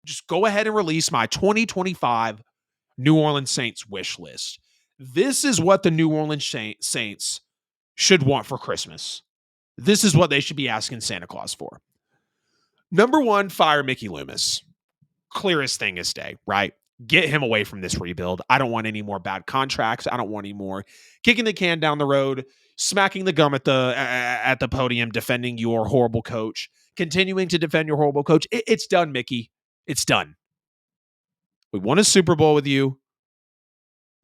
Just go ahead and release my 2025 New Orleans Saints wish list. This is what the New Orleans Saints should want for Christmas. This is what they should be asking Santa Claus for. Number one, fire Mickey Loomis. Clearest thing is day, right? Get him away from this rebuild. I don't want any more bad contracts. I don't want any more kicking the can down the road, smacking the gum at the podium, defending your horrible coach, continuing to defend your horrible coach. It's done, Mickey. It's done. We won a Super Bowl with you.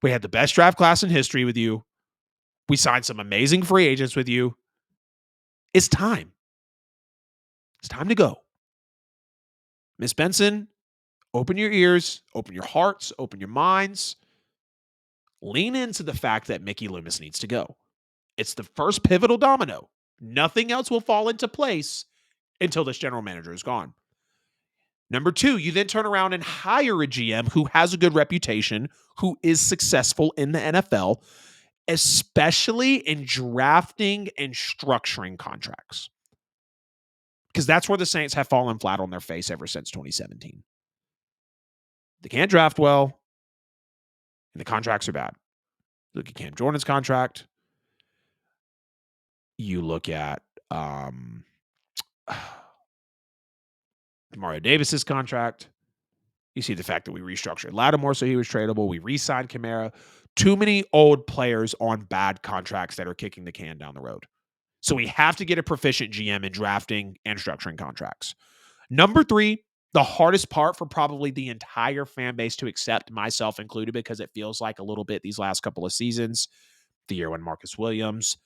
We had the best draft class in history with you. We signed some amazing free agents with you. It's time. It's time to go. Miss Benson, open your ears, open your hearts, open your minds. Lean into the fact that Mickey Loomis needs to go. It's the first pivotal domino. Nothing else will fall into place until this general manager is gone. Number two, you then turn around and hire a GM who has a good reputation, who is successful in the NFL, especially in drafting and structuring contracts. Because that's where the Saints have fallen flat on their face ever since 2017. They can't draft well, and the contracts are bad. Look at Cam Jordan's contract. You look at Mario Davis's contract. You see the fact that we restructured Lattimore so he was tradable. We re-signed Kamara. Too many old players on bad contracts that are kicking the can down the road. So we have to get a proficient GM in drafting and structuring contracts. Number three, the hardest part for probably the entire fan base to accept, myself included, because it feels like a little bit these last couple of seasons, the year when Marcus Williams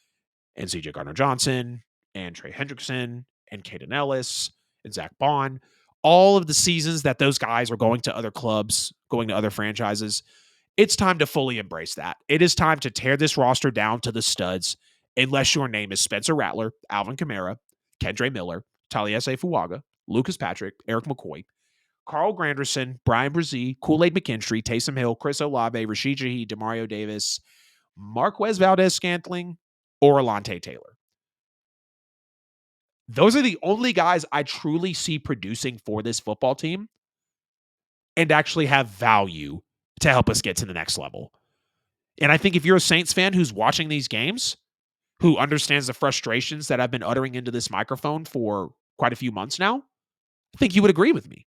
and CJ Gardner-Johnson and Trey Hendrickson and Caden Ellis and Zach Bond, all of the seasons that those guys are going to other clubs, going to other franchises, it's time to fully embrace that. It is time to tear this roster down to the studs, unless your name is Spencer Rattler, Alvin Kamara, Kendre Miller, Taliesin Fuaga, Lucas Patrick, Eric McCoy, Carl Granderson, Brian Brzee, Kool-Aid McKinstry, Taysom Hill, Chris Olave, Rashid Shaheed, Demario Davis, Marquez Valdez-Scantling, or Alante Taylor. Those are the only guys I truly see producing for this football team and actually have value to help us get to the next level. And I think if you're a Saints fan who's watching these games, who understands the frustrations that I've been uttering into this microphone for quite a few months now, I think you would agree with me.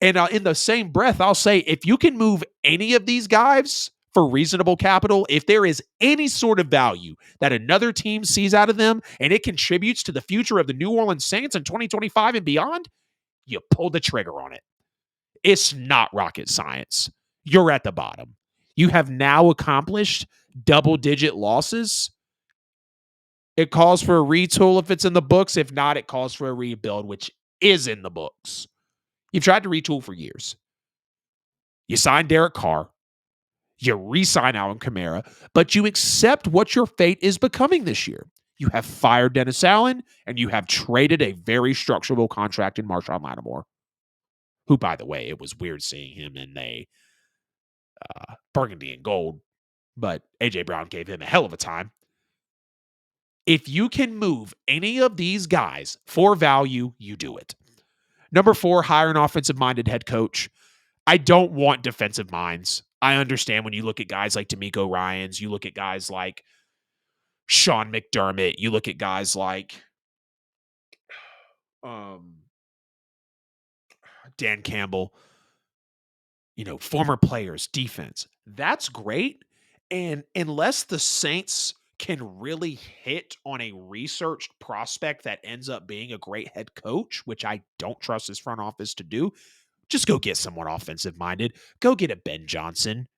And in the same breath, I'll say if you can move any of these guys for reasonable capital, if there is any sort of value that another team sees out of them and it contributes to the future of the New Orleans Saints in 2025 and beyond, you pull the trigger on it. It's not rocket science. You're at the bottom. You have now accomplished double-digit losses. It calls for a retool if it's in the books. If not, it calls for a rebuild, which is in the books. You've tried to retool for years. You signed Derek Carr. You re-sign Alvin Kamara, but you accept what your fate is becoming this year. You have fired Dennis Allen, and you have traded a very structurable contract in Marshawn Lattimore, who, by the way, it was weird seeing him in a burgundy and gold, but A.J. Brown gave him a hell of a time. If you can move any of these guys for value, you do it. Number four, hire an offensive-minded head coach. I don't want defensive minds. I understand when you look at guys like D'Amico Ryans, you look at guys like Sean McDermott, you look at guys like Dan Campbell, former players, defense. That's great. And unless the Saints can really hit on a researched prospect that ends up being a great head coach, which I don't trust this front office to do, just go get someone offensive-minded. Go get a Ben Johnson.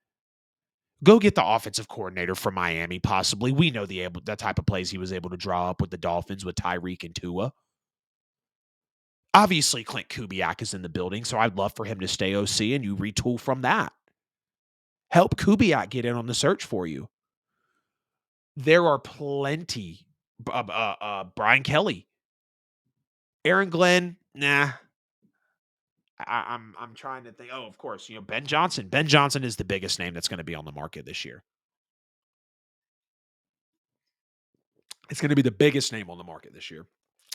Go get the offensive coordinator from Miami, possibly. We know the type of plays he was able to draw up with the Dolphins with Tyreek and Tua. Obviously, Clint Kubiak is in the building, so I'd love for him to stay OC and you retool from that. Help Kubiak get in on the search for you. There are plenty. Brian Kelly. Aaron Glenn, nah. I'm trying to think. Oh, of course, Ben Johnson. Ben Johnson is the biggest name that's going to be on the market this year. It's going to be the biggest name on the market this year.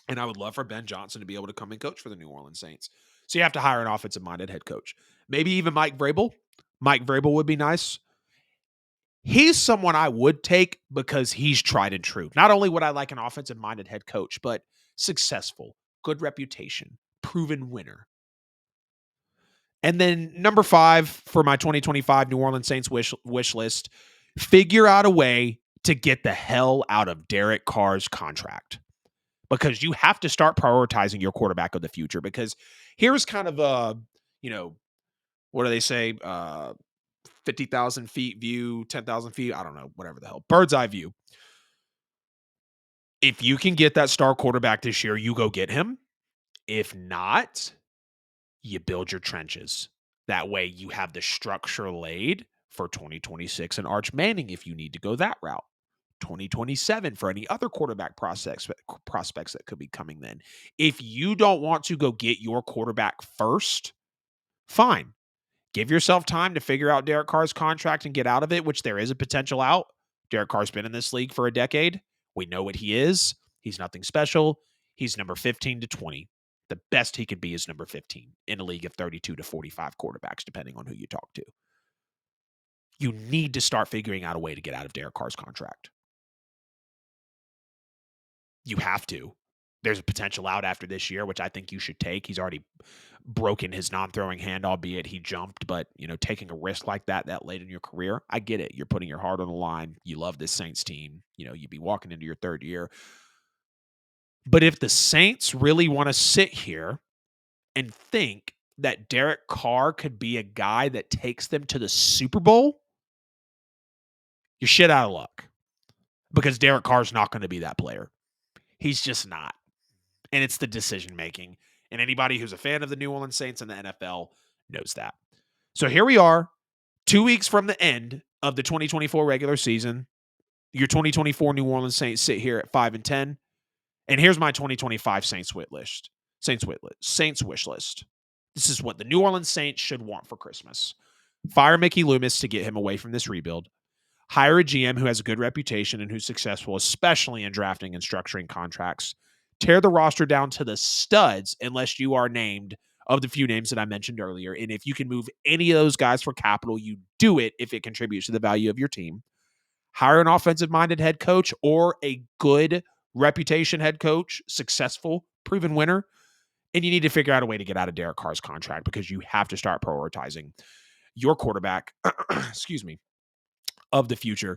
And I would love for Ben Johnson to be able to come and coach for the New Orleans Saints. So you have to hire an offensive-minded head coach. Maybe even Mike Vrabel. Mike Vrabel would be nice. He's someone I would take because he's tried and true. Not only would I like an offensive-minded head coach, but successful, good reputation, proven winner. And then number 5 for my 2025 New Orleans Saints wish list, figure out a way to get the hell out of Derek Carr's contract. Because you have to start prioritizing your quarterback of the future. Because here's kind of a, what do they say? 50,000 feet view, 10,000 feet. I don't know, whatever the hell. Bird's eye view. If you can get that star quarterback this year, you go get him. If not, you build your trenches. That way you have the structure laid for 2026 and Arch Manning if you need to go that route. 2027 for any other quarterback prospects that could be coming then. If you don't want to go get your quarterback first, fine. Give yourself time to figure out Derek Carr's contract and get out of it, which there is a potential out. Derek Carr's been in this league for a decade. We know what he is. He's nothing special. He's number 15 to 20. The best he could be is number 15 in a league of 32 to 45 quarterbacks, depending on who you talk to. You need to start figuring out a way to get out of Derek Carr's contract. You have to. There's a potential out after this year, which I think you should take. He's already broken his non-throwing hand, albeit he jumped. But, taking a risk like that late in your career, I get it. You're putting your heart on the line. You love this Saints team. You'd be walking into your third year. But if the Saints really want to sit here and think that Derek Carr could be a guy that takes them to the Super Bowl, you're shit out of luck. Because Derek Carr's not going to be that player. He's just not. And it's the decision making. And anybody who's a fan of the New Orleans Saints and the NFL knows that. So here we are, 2 weeks from the end of the 2024 regular season. Your 2024 New Orleans Saints sit here at 5-10. And here's my 2025 Saints wish list. Saints wish list. This is what the New Orleans Saints should want for Christmas. Fire Mickey Loomis to get him away from this rebuild. Hire a GM who has a good reputation and who's successful, especially in drafting and structuring contracts. Tear the roster down to the studs unless you are named of the few names that I mentioned earlier. And if you can move any of those guys for capital, you do it if it contributes to the value of your team. Hire an offensive-minded head coach or a good reputation head coach, successful, proven winner. And you need to figure out a way to get out of Derek Carr's contract because you have to start prioritizing your quarterback, of the future.